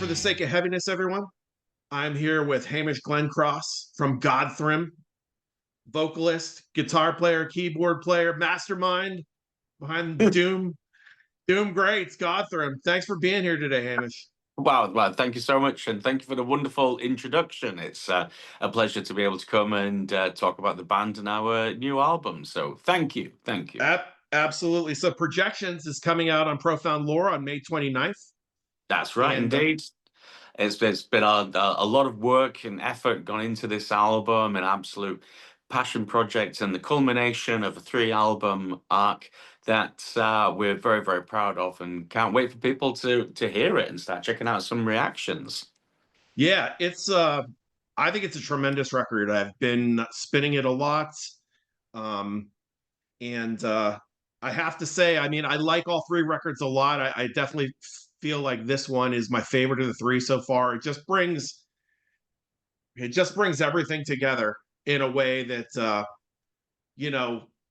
for the sake of heaviness, everyone. I'm here with Hamish Glencross from Godthrymm, vocalist, guitar player, keyboard player, mastermind behind Doom Greats, Godthrymm. Thanks for being here today, Hamish. Wow, thank you so much, and thank you for the wonderful introduction. It's a pleasure to be able to come and talk about the band and our new album. So thank you. Absolutely. So Projections is coming out on Profound Lore on May 29th. That's right, And, indeed. It's been a lot of work and effort gone into this album, an absolute passion project, and the culmination of a 3-album arc that we're very, very proud of, and can't wait for people to hear it and start checking out some reactions. Yeah, it's I think it's a tremendous record. I've been spinning it a lot. And I have to say, I mean, I like all 3 records a lot. I definitely feel like this one is my favorite of the 3 so far. It just brings everything together in a way that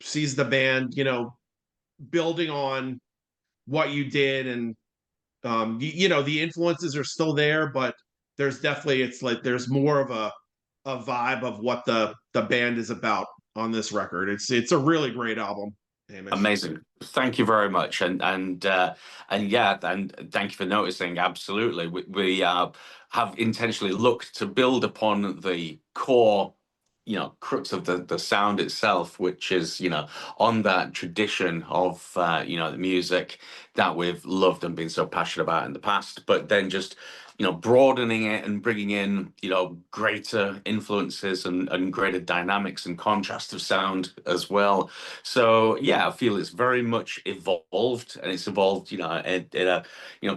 sees the band, building on what you did, and the influences are still there, but it's like there's more of a vibe of what the band is about on this record. It's a really great album, Hamish. Amazing. Thank you very much, and yeah, and thank you for noticing. Absolutely, we have intentionally looked to build upon the core, crux of the sound itself, which is on that tradition of the music that we've loved and been so passionate about in the past, but then just broadening it and bringing in greater influences and greater dynamics and contrast of sound as well. So yeah, I feel it's very much evolved, and it's evolved at a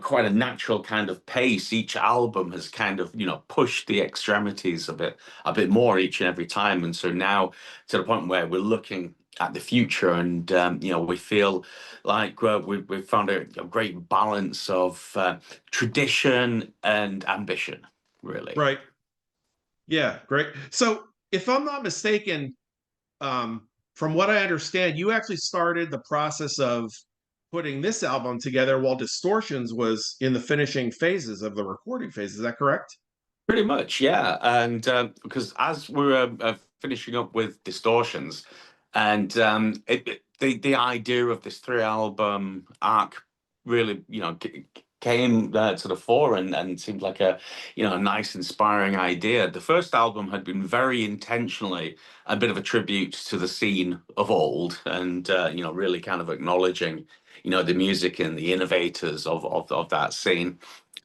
quite a natural kind of pace. Each album has kind of pushed the extremities a bit more each and every time, and so now to the point where we're looking at the future, and we feel like we've found a great balance of tradition and ambition, really. Right. Yeah, great. So if I'm not mistaken, from what I understand, you actually started the process of putting this album together while Distortions was in the finishing phases of the recording phase. Is that correct? Pretty much, yeah. And because as we were finishing up with Distortions, and the idea of this 3-album arc really came to the fore, and seemed like a nice, inspiring idea. The first album had been very intentionally a bit of a tribute to the scene of old, and really kind of acknowledging the music and the innovators of that scene.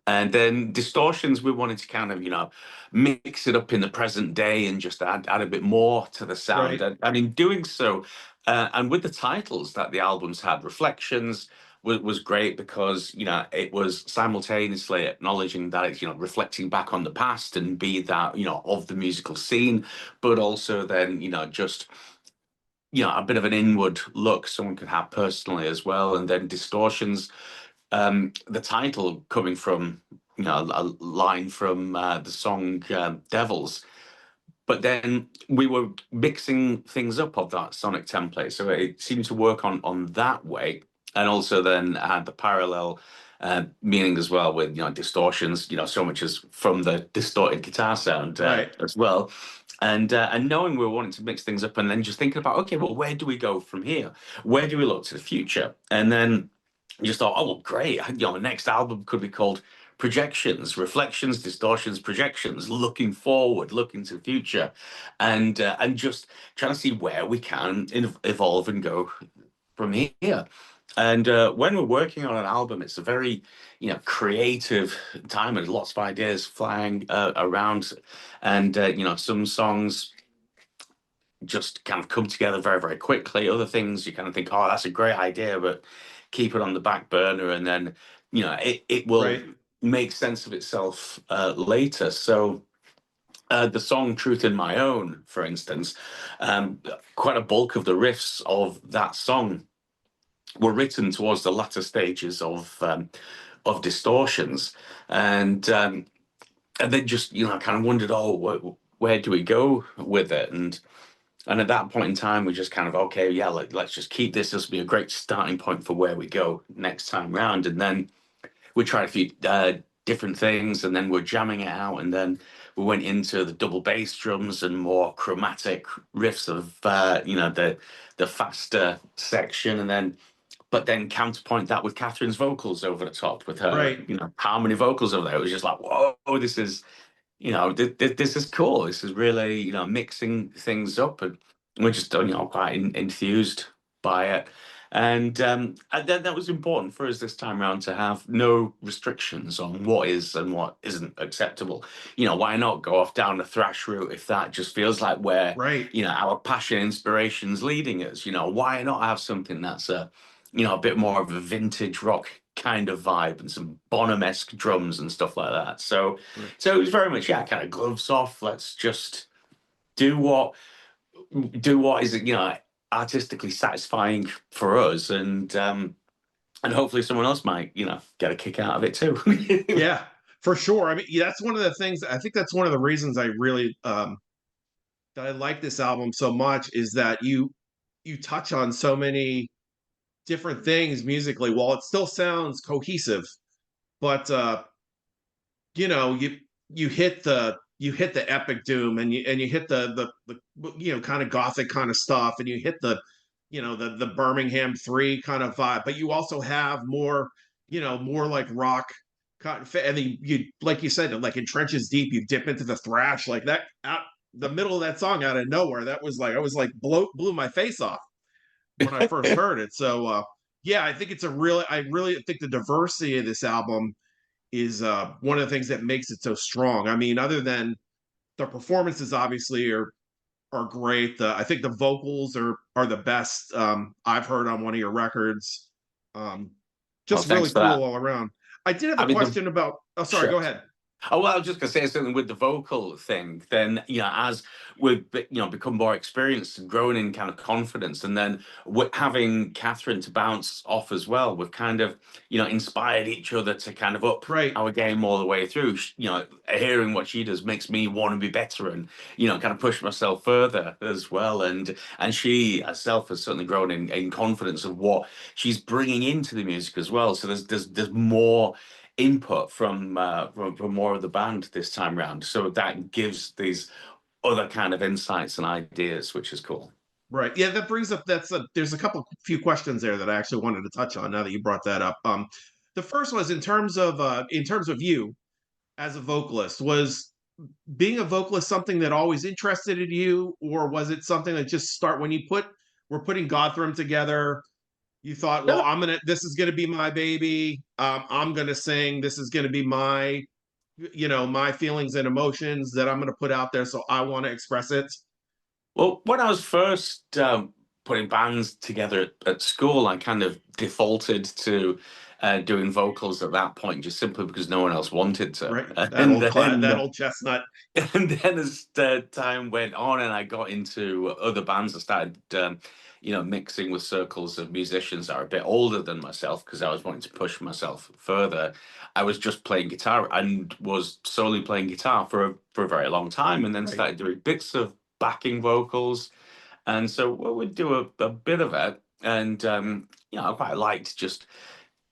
And then Distortions, we wanted to kind of, mix it up in the present day and just add a bit more to the sound. Right. And in doing so, and with the titles that the albums had, Reflections was great because, it was simultaneously acknowledging that it's, reflecting back on the past and be that, of the musical scene, but also then, just a bit of an inward look someone could have personally as well. And then Distortions, the title coming from a line from the song Devils, but then we were mixing things up of that sonic template, so it seemed to work on that way, and also then had the parallel meaning as well with Distortions, so much as from the distorted guitar sound Right. as well. And knowing we were wanting to mix things up, and then just thinking about, okay, well, where do we go from here? Where do we look to the future? And then just thought, oh, well, great. The next album could be called Projections, Reflections, Distortions, Projections, looking forward, looking to the future, and just trying to see where we can evolve and go from here. And when we're working on an album, it's a very, creative time, and lots of ideas flying around, and some songs just kind of come together very, very quickly. Other things you kind of think, oh, that's a great idea, but keep it on the back burner, and then it will Right. make sense of itself later. So the song Truth in My Own, for instance, quite a bulk of the riffs of that song were written towards the latter stages of Distortions, and then just kind of wondered, oh, where do we go with it? And at that point in time, we just kind of, okay, yeah, let's just keep this. This will be a great starting point for where we go next time round. And then we tried a few different things, and then we're jamming it out, and then we went into the double bass drums and more chromatic riffs of the faster section, and then but then counterpoint that with Catherine's vocals over the top with her Right. harmony vocals over there. It was just like, whoa, this is this is cool. This is really mixing things up, and we're just quite enthused by it. And then that was important for us this time around to have no restrictions on what is and what isn't acceptable. Why not go off down the thrash route if that just feels like where Right. our passion, inspiration's leading us? Why not have something that's a bit more of a vintage rock kind of vibe and some Bonham-esque drums and stuff like that. So Right. so it was very much kind of gloves off. Let's just do what is artistically satisfying for us, and hopefully someone else might get a kick out of it too. Yeah, for sure. I mean, yeah, that's one of the things. I think that's one of the reasons I really that I like this album so much is that you touch on so many different things musically while it still sounds cohesive, but you hit the epic doom, and you hit the kind of gothic kind of stuff, and you hit the Birmingham 3 kind of vibe, but you also have more like rock, and then you like you said, like in Trenches Deep, you dip into the thrash like that out the middle of that song out of nowhere. That was like, I was like, blew my face off when I first heard it. So yeah, I think I really think the diversity of this album is one of the things that makes it so strong. I mean, other than the performances, obviously are great. I think the vocals are the best I've heard on one of your records. Um, Well, just really thanks for cool that. all around. I did have I a mean, question about. Oh, sorry. sure. Go ahead. Oh, well, I was just going to say something with the vocal thing. Then, as we've become more experienced and grown in kind of confidence, and then having Catherine to bounce off as well, we've kind of inspired each other to kind of up Right. our game all the way through. Hearing what she does makes me want to be better, and kind of push myself further as well. And she herself has certainly grown in confidence of what she's bringing into the music as well. So there's more input from more of the band this time round, so that gives these other kind of insights and ideas, which is cool. Right. Yeah, that brings up there's a few questions there that I actually wanted to touch on now that you brought that up. The first was in terms of you as a vocalist, was being a vocalist something that always interested in you, or was it something that just start when we're putting Godthrymm together, you thought, well, this is gonna be my baby. I'm gonna sing. This is gonna be my feelings and emotions that I'm gonna put out there. So I want to express it. Well, when I was first putting bands together at school, I kind of defaulted to doing vocals at that point, just simply because no one else wanted to. Right. And That then old chestnut. and then as the time went on and I got into other bands, I started, mixing with circles of musicians that are a bit older than myself because I was wanting to push myself further. I was just playing guitar and was solely playing guitar for a very long time, and then Right. started doing bits of backing vocals. And so we'd do a bit of it. And, I quite liked just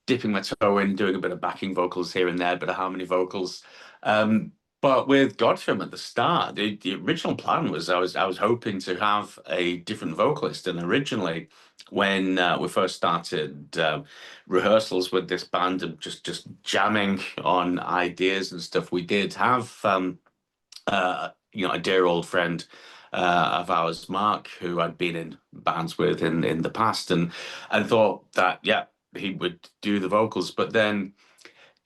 dipping my toe in, doing a bit of backing vocals here and there, a bit of harmony vocals. But with Godthrymm at the start, the original plan was I was hoping to have a different vocalist. And originally, when we first started rehearsals with this band and just jamming on ideas and stuff, we did have a dear old friend of ours, Mark, who I'd been in bands with in the past, and thought that he would do the vocals, but then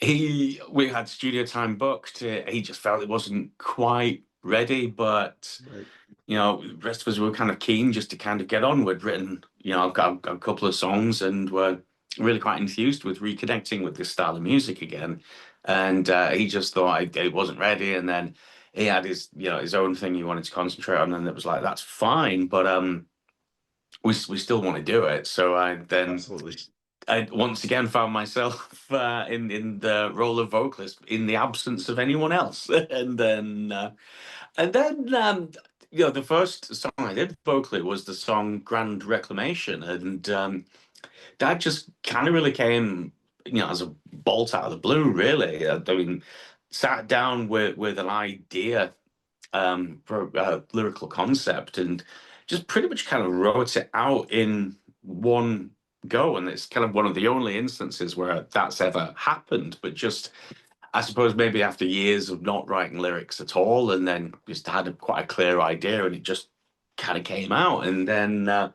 we had studio time booked. He just felt it wasn't quite ready, but Right. the rest of us were kind of keen just to kind of get on. We'd written I've got a couple of songs and were really quite enthused with reconnecting with this style of music again. And he just thought it wasn't ready, and then he had his own thing he wanted to concentrate on, and it was like, that's fine, but we still want to do it. So Absolutely. I once again found myself in the role of vocalist in the absence of anyone else. And then the first song I did vocally was the song Grand Reclamation, and that just kind of really came as a bolt out of the blue, really. I mean, sat down with an idea for a lyrical concept and just pretty much kind of wrote it out in one go. And it's kind of one of the only instances where that's ever happened. But just, I suppose, maybe after years of not writing lyrics at all, and then just had quite a clear idea, and it just kind of came out. And then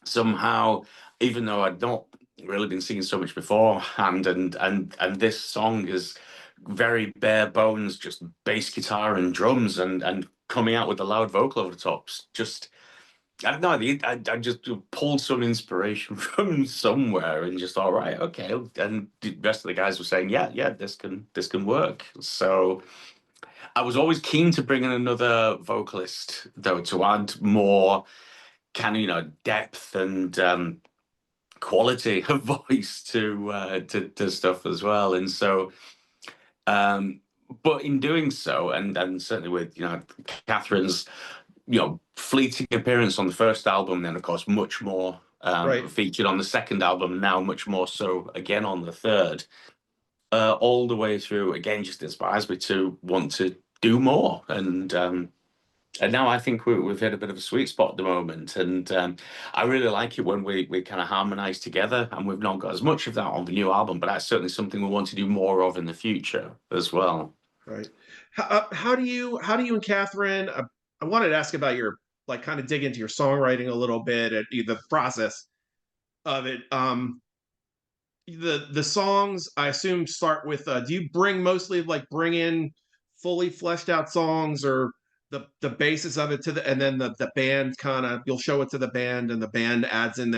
somehow, even though I'd not really been singing so much beforehand, and this song is very bare bones, just bass guitar and drums, and coming out with the loud vocal over the tops. Just I don't know. I just pulled some inspiration from somewhere and just thought, right, okay. And the rest of the guys were saying, yeah, this can work. So I was always keen to bring in another vocalist, though, to add more kind of depth and quality of voice to stuff as well. And so but in doing so, and certainly with Catherine's fleeting appearance on the first album, then of course much more featured on the second album, now much more so again on the third, all the way through, again just inspires me to want to do more. And now I think we've hit a bit of a sweet spot at the moment, and I really like it when we kind of harmonize together. And we've not got as much of that on the new album, but that's certainly something we want to do more of in the future as well. Right. How do you and Catherine? I wanted to ask about your, like, kind of dig into your songwriting a little bit and the process of it. The songs, I assume, start with. Do you bring in fully fleshed out songs, or the basis of it and then the band kind of, you'll show it to the band and the band adds in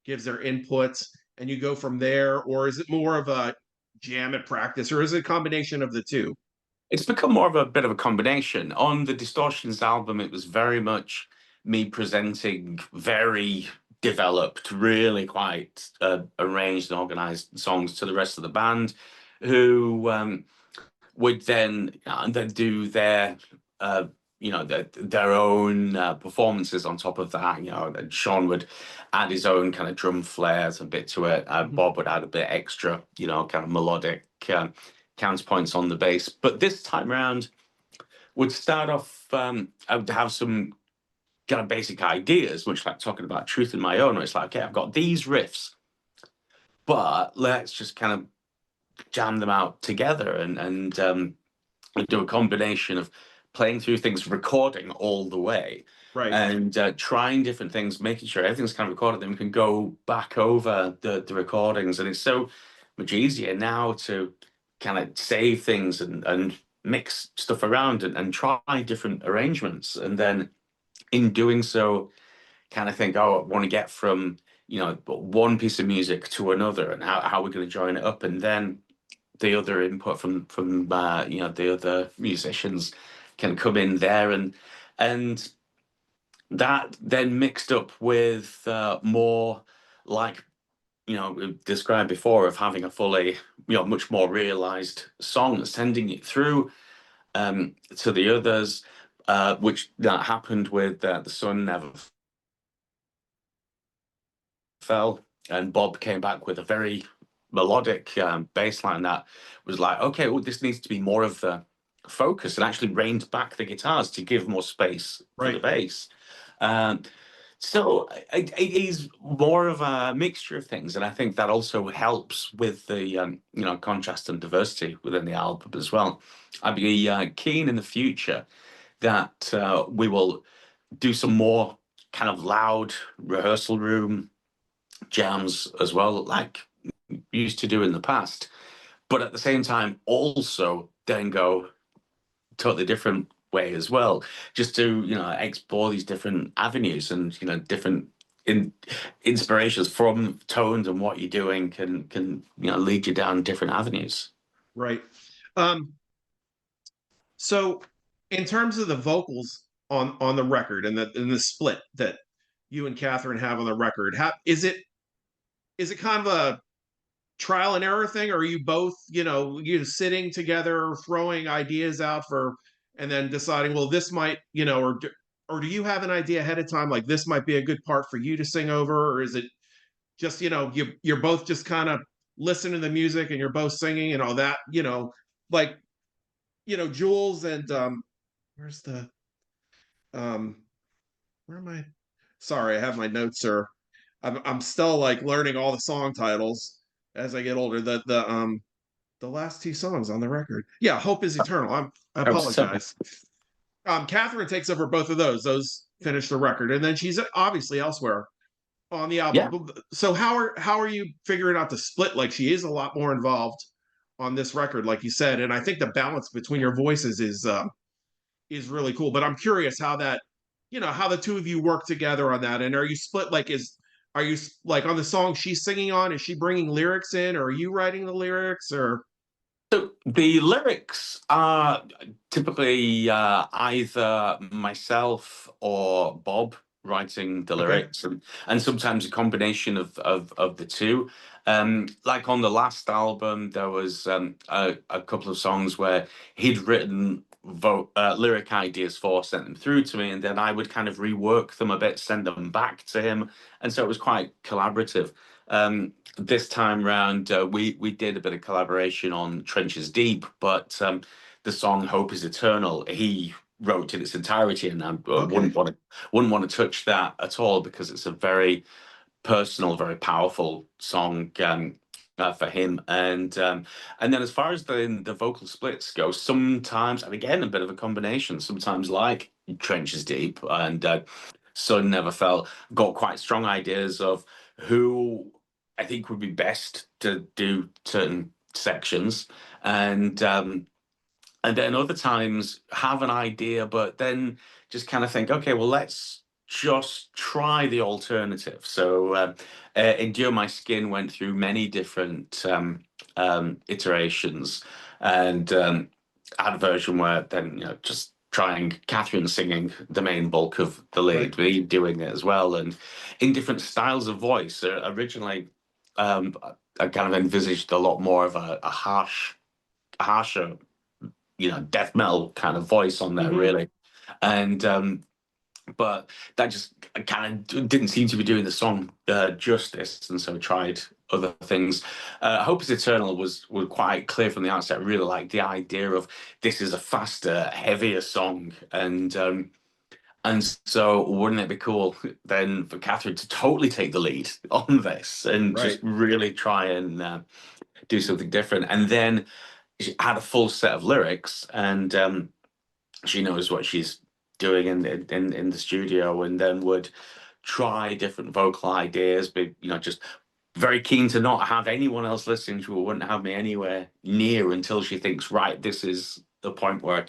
gives their inputs, and you go from there? Or is it more of a jam at practice, or is it a combination of the two? It's become more of a bit of a combination. On the Distortions album, it was very much me presenting very developed, really quite arranged and organized songs to the rest of the band, who would then do their their own performances on top of that. And Sean would add his own kind of drum flares a bit to it. Bob would add a bit extra, kind of melodic counterpoints on the bass. But this time around, would start off. I would have some kind of basic ideas, much like talking about Truth in My Own, where it's like, okay, I've got these riffs, but let's just kind of jam them out together and do a combination of playing through things, recording all the way, Right. and trying different things, making sure everything's kind of recorded. Then we can go back over the recordings, and it's so much easier now to kind of save things and mix stuff around and try different arrangements, and then in doing so, kind of think, oh, I want to get from one piece of music to another, and how we're going to join it up, and then the other input from the other musicians can come in there, and that then mixed up with more like we described before, of having a fully much more realized song, sending it through to the others, which that happened with The Sun Never Fell, and Bob came back with a very melodic bass line that was like, okay, well, this needs to be more of the focus, and actually reined back the guitars to give more space for the bass. So it is more of a mixture of things, and I think that also helps with the contrast and diversity within the album as well. I'd be keen in the future that we will do some more kind of loud rehearsal room jams as well, like we used to do in the past, but at the same time also then go totally different way as well, just to explore these different avenues, and different inspirations from tones, and what you're doing can lead you down different avenues. Right. So in terms of the vocals on the record, and the split that you and Catherine have on the record, is it kind of a trial and error thing, or are you both you sitting together throwing ideas out and then deciding, well, this might, or do you have an idea ahead of time, like this might be a good part for you to sing over? Or is it just you're both just kind of listen to the music and you're both singing and all that, like, Jules and where's the um where am I? Sorry, I have my notes, sir. I'm still like learning all the song titles as I get older. The last two songs on the record. Yeah, Hope is Eternal. I apologize. Catherine takes over both of those. Those finish the record, and then she's obviously elsewhere on the Yeah. album. So how are you figuring out the split? Like, she is a lot more involved on this record, like you said, and I think the balance between your voices is really cool. But I'm curious how that, how the two of you work together on that. And are you split? Like, are you like on the song she's singing on? Is she bringing lyrics in, or are you writing the lyrics, or? So the lyrics are typically either myself or Bob writing the Okay. lyrics, and sometimes a combination of the two. Like on the last album, there was a couple of songs where he'd written lyric ideas for, sent them through to me, and then I would kind of rework them a bit, send them back to him, and so it was quite collaborative. This time round, we did a bit of collaboration on Trenches Deep, but the song "Hope Is Eternal" he wrote in its entirety, and I Okay. wouldn't want to touch that at all because it's a very personal, very powerful song for him. And then as far as the vocal splits go, sometimes, and again a bit of a combination. Sometimes like Trenches Deep and Sun Never Fell, got quite strong ideas of who I think would be best to do certain sections, and then other times have an idea, but then just kind of think, okay, well, let's just try the alternative. So Endure My Skin went through many different iterations, and had a version where then, just trying Catherine singing the main bulk of the lead, Right. me doing it as well, and in different styles of voice. Originally, I kind of envisaged a lot more of a harsher, death metal kind of voice on there, Mm-hmm. really. And but that just kind of didn't seem to be doing the song justice, and so I tried other things. Hope is Eternal was quite clear from the outset. I really liked the idea of this is a faster, heavier song, and so wouldn't it be cool then for Catherine to totally take the lead on this and Right. just really try and do something different? And then she had a full set of lyrics, and she knows what she's doing in the studio, and then would try different vocal ideas, but just very keen to not have anyone else listening. She wouldn't have me anywhere near until she thinks, right, this is the point where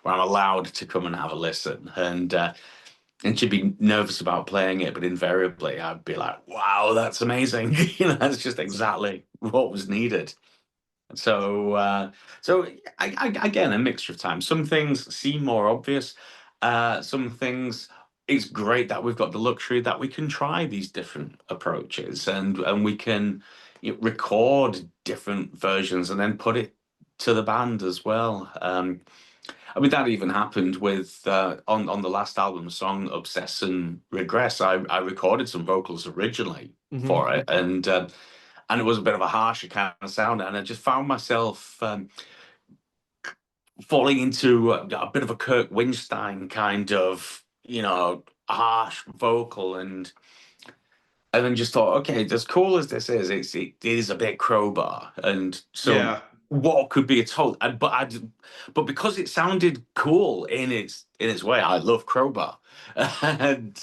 I'm allowed to come and have a listen. And she'd be nervous about playing it, but invariably I'd be like, wow, that's amazing. That's just exactly what was needed. So again, a mixture of time. Some things seem more obvious. Some things, it's great that we've got the luxury that we can try these different approaches, and we can record different versions and then put it to the band as well. I mean, that even happened with on the last album song "Obsess and Regress." I recorded some vocals originally Mm-hmm. for it, and it was a bit of a harsher kind of sound, and I just found myself falling into a bit of a Kirk Windstein kind of, harsh vocal, and then just thought, okay, as cool as this is, it is a bit crowbar, and so Yeah. what could be a total, but because it sounded cool in its way, I love crowbar, and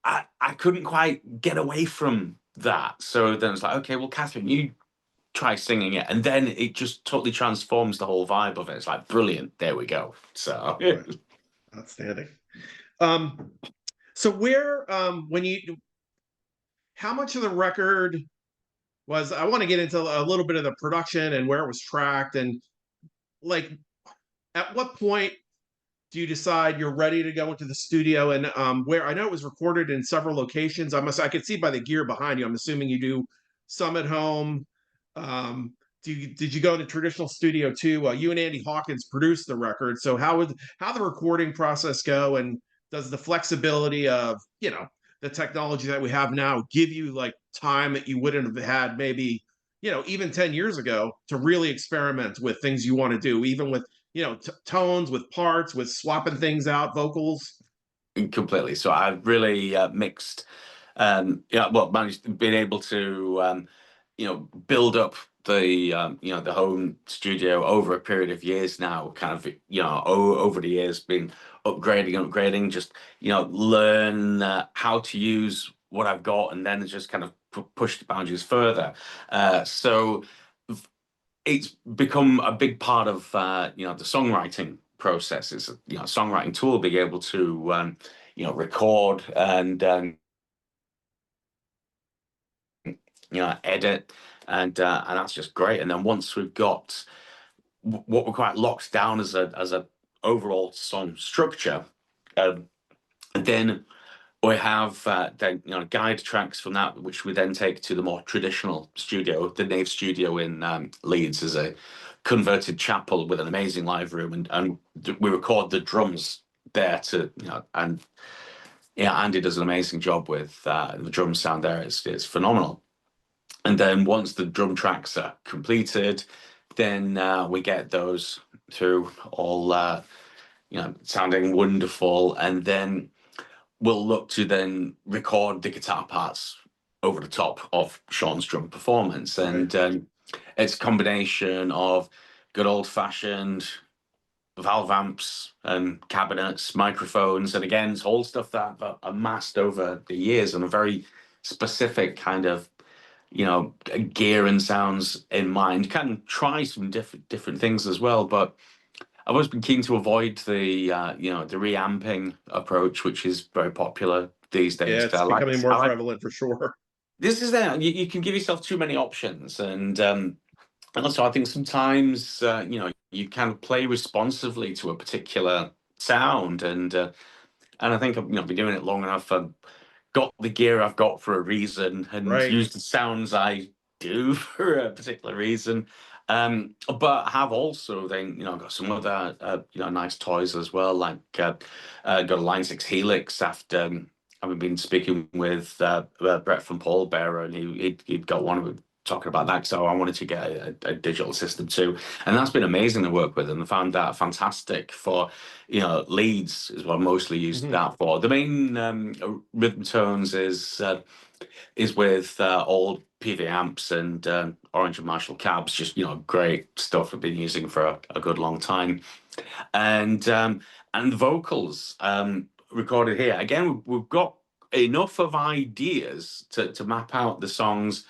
I couldn't quite get away from that. So then it's like, okay, well, Catherine, you try singing it, and then it just totally transforms the whole vibe of it. It's like brilliant. There we go. So Right. Outstanding. Um, so how much of the record was, I want to get into a little bit of the production and where it was tracked, and like, at what point do you decide you're ready to go into the studio, and where, I know it was recorded in several locations. I could see by the gear behind you, I'm assuming you do some at home. um did you go to traditional studio too? You and Andy Hawkins produced the record, so how the recording process go, and does the flexibility of the technology that we have now give you like time that you wouldn't have had maybe, even 10 years ago to really experiment with things you want to do, even with, tones, with parts, with swapping things out, vocals. Completely. So I've really mixed, well, managed being able to, build up the home studio over a period of years now, kind of, over the years, been upgrading, just, learn how to use what I've got, and then just kind of push the boundaries further. So it's become a big part of the songwriting process. Is songwriting tool, being able to record and edit, and that's just great. And then once we've got what we're quite locked down as a overall song structure, then we have then guide tracks from that, which we then take to the more traditional studio. The Nave Studio in Leeds is a converted chapel with an amazing live room, and we record the drums there to and Andy does an amazing job with the drum sound there. It's phenomenal. And then once the drum tracks are completed, then we get those through all sounding wonderful, and then we'll look to then record the guitar parts over the top of Sean's drum performance. And it's a combination of good old-fashioned valve amps and cabinets, microphones, and again, it's all stuff that I've amassed over the years, and a very specific kind of gear and sounds in mind. Can try some different things as well, but I've always been keen to avoid the the reamping approach, which is very popular these days. Yeah, it's becoming more prevalent for sure. This is that you can give yourself too many options, and also I think sometimes you can play responsively to a particular sound, and I think I've been doing it long enough. I've got the gear I've got for a reason, and use the sounds I do for a particular reason. But have also then got some other nice toys as well, like got a Line 6 Helix after having been speaking with Brett from Paul Bearer, and he'd got one of them talking about that, so I wanted to get a digital system too, and that's been amazing to work with, and I found that fantastic for leads is what I mostly used that for. The main rhythm tones is with old PV amps and Orange and Marshall cabs, just great stuff I've been using for a good long time, and vocals recorded here. Again, we've got enough of ideas to map out the songs,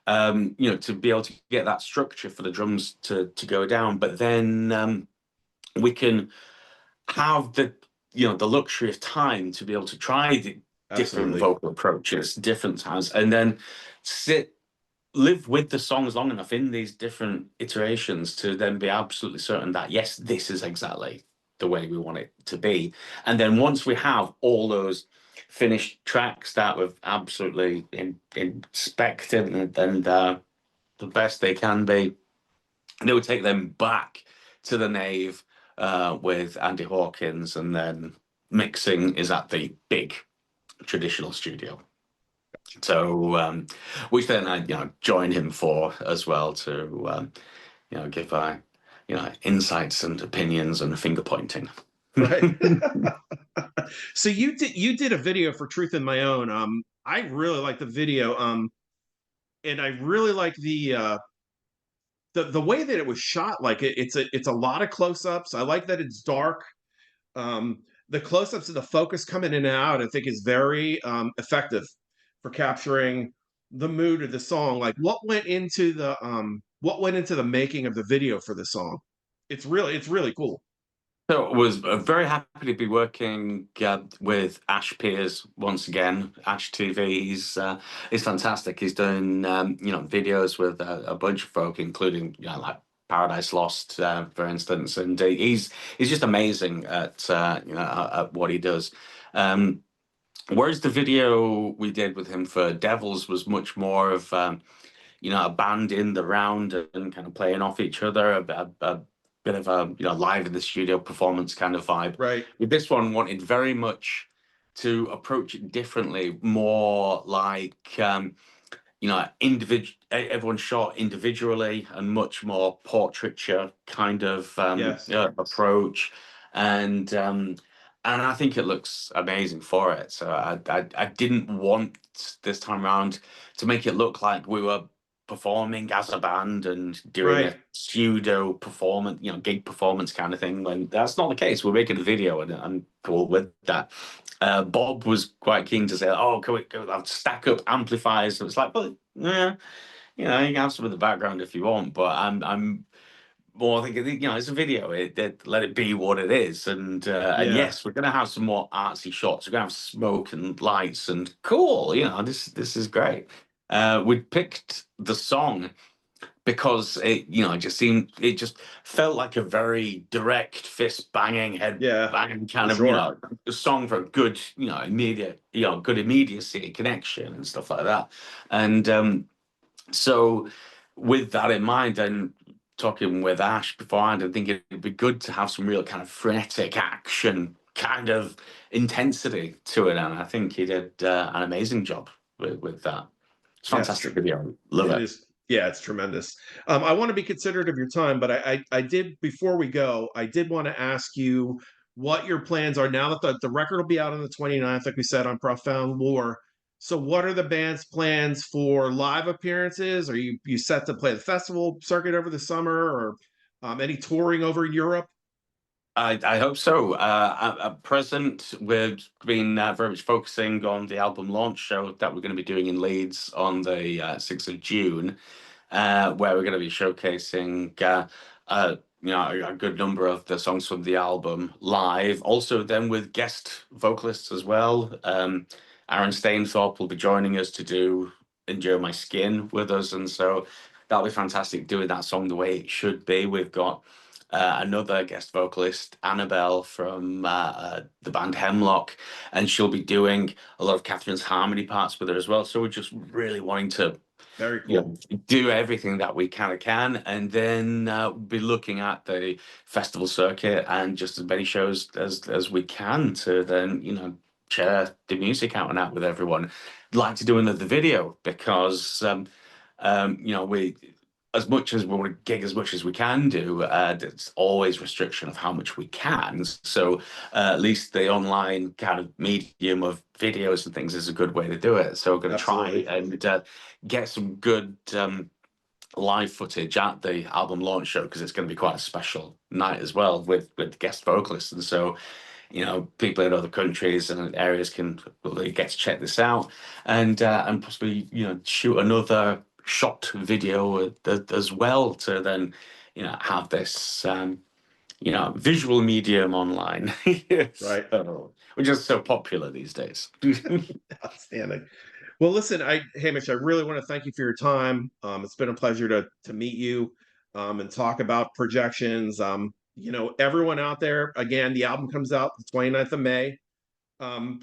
to be able to get that structure for the drums to go down, but then we can have the luxury of time to be able to try the different vocal approaches, different times, and then live with the songs long enough in these different iterations to then be absolutely certain that yes, this is exactly the way we want it to be. And then once we have all those finished tracks that we've absolutely inspected and the best they can be, they would take them back to the Nave with Andy Hawkins, and then mixing is at the big traditional studio. So which then I join him for as well to give insights and opinions and finger pointing. Right. So you did a video for Truth in My Own. I really like the video. And I really like the way that it was shot. Like it's a lot of close-ups. I like that it's dark. The close-ups and the focus coming in and out, I think, is very effective for capturing the mood of the song. Like what went into the making of the video for the song? It's really cool. So I was very happy to be working with Ash Piers once again. Ash TV, he's fantastic. He's doing videos with a bunch of folk, including like Paradise Lost, for instance, and he's just amazing at what he does. Whereas the video we did with him for Devils was much more of a band in the round and kind of playing off each other, a bit of a live in the studio performance kind of vibe. Right. With this one, wanted very much to approach it differently, more like everyone shot individually and much more portraiture kind of Yes. approach, and I think it looks amazing for it. So I didn't want this time around to make it look like we were performing as a band and doing Right. a pseudo performance, gig performance kind of thing. When that's not the case. We're making a video, and I'm cool with that. Bob was quite keen to say, "Oh, can we stack up amplifiers?" So it's like, well, yeah, you can have some of the background if you want, but I'm more thinking, it's a video. Let it be what it is, and Yeah. yes, we're gonna have some more artsy shots. We're gonna have smoke and lights and cool. This is great. We picked the song because it just felt like a very direct fist banging, head Yeah. banging kind For of, sure. a song for a good, immediate, good immediacy, connection and stuff like that. And so with that in mind, and talking with Ash beforehand, I think it'd be good to have some real kind of frenetic action kind of intensity to it. And I think he did an amazing job with that. It's Yeah, fantastic video. Love it it. is. Yeah, it's tremendous. I want to be considerate of your time, but I did, before we go, I did want to ask you what your plans are now that the record will be out on the 29th, like we said, on Profound Lore. So what are the band's plans for live appearances? Are you set to play the festival circuit over the summer, or any touring over Europe? I hope so. At present, we've been very much focusing on the album launch show that we're going to be doing in Leeds on the 6th of June, where we're going to be showcasing a good number of the songs from the album live. Also, then with guest vocalists as well. Aaron Stainthorpe will be joining us to do "Endure My Skin" with us, and so that'll be fantastic doing that song the way it should be. We've got another guest vocalist, Annabelle from the band Hemlock, and she'll be doing a lot of Catherine's harmony parts with her as well. So we're just really wanting to Very cool. do everything that we kind of can, and then be looking at the festival circuit and just as many shows as we can to then share the music out and out with everyone. I'd like to do another video because we, as much as we want to gig as much as we can do, there's always restriction of how much we can. So at least the online kind of medium of videos and things is a good way to do it. So we're going to try Absolutely. and get some good live footage at the album launch show, because it's going to be quite a special night as well with guest vocalists. And so people in other countries and areas can really get to check this out, and possibly shoot another shot video as well to then have this visual medium online. Right. So, which is so popular these days. Outstanding. Well, listen, Hamish, I really want to thank you for your time. It's been a pleasure to meet you, and talk about projections. Everyone out there, again, the album comes out the 29th of May,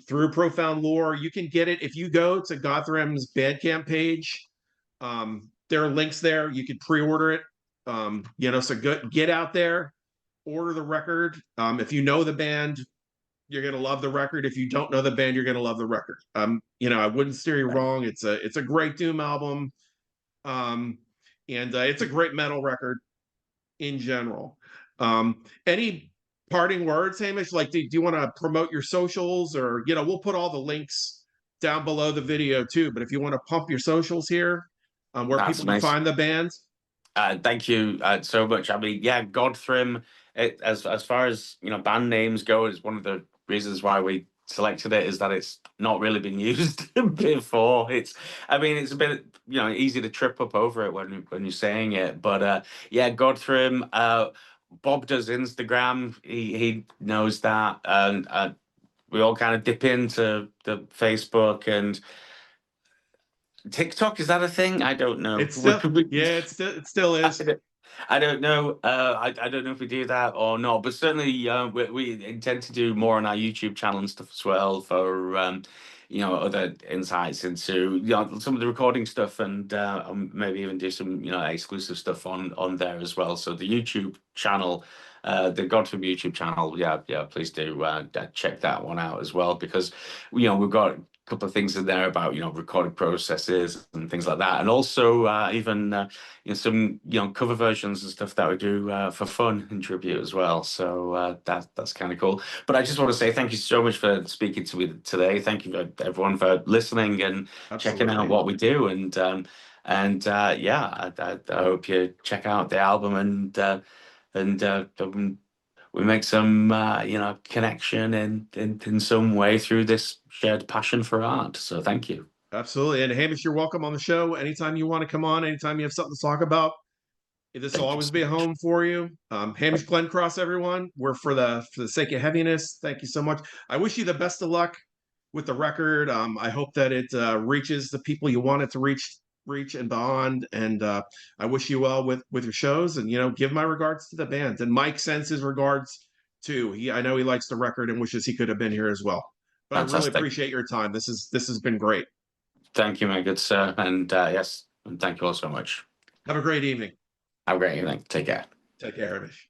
through Profound Lore. You can get it if you go to Godthrymm's Bandcamp page. There are links there. You could pre-order it. So get out there, order the record. If you know the band, you're gonna love the record. If you don't know the band, you're gonna love the record. I wouldn't steer you wrong. It's a great doom album, um, and it's a great metal record in general. Any parting words, Hamish? Like, do you want to promote your socials, or we'll put all the links down below the video too. But if you want to pump your socials here, where That's people can nice. find the band. Thank you so much. I mean, yeah, Godthrymm. As far as band names go, is one of the reasons why we selected it, is that it's not really been used before. It's a bit easy to trip up over it when you're saying it. But yeah, Godthrymm. Bob does Instagram. He knows that, and we all kind of dip into the Facebook and TikTok. Is that a thing? I don't know. It's still, yeah, it still is. I don't know. I don't know if we do that or not, but certainly we intend to do more on our YouTube channel and stuff as well for other insights into some of the recording stuff, and maybe even do some exclusive stuff on there as well. So the YouTube channel the Godthrymm YouTube channel, yeah, please do check that one out as well, because we've got a couple of things in there about recording processes and things like that, and also even some cover versions and stuff that we do for fun and tribute as well. So that's kind of cool. But I just want to say thank you so much for speaking to me today. Thank you everyone for listening and checking out what we do, and yeah, I hope you check out the album, and we make some connection in some way through this shared passion for art. So thank you. Absolutely. And Hamish, you're welcome on the show anytime you want to come on, anytime you have something to talk about. This will always be a home for you. Hamish Glencross, everyone. We're for the sake of heaviness. Thank you so much. I wish you the best of luck with the record. I hope that it reaches the people you want it to reach and beyond. And I wish you well with your shows. And give my regards to the band. And Mike sends his regards too. I know he likes the record and wishes he could have been here as well. But Fantastic. I really appreciate your time. This has been great. Thank you, my good sir. And yes, and thank you all so much. Have a great evening. Have a great evening. Take care. Take care, Hamish.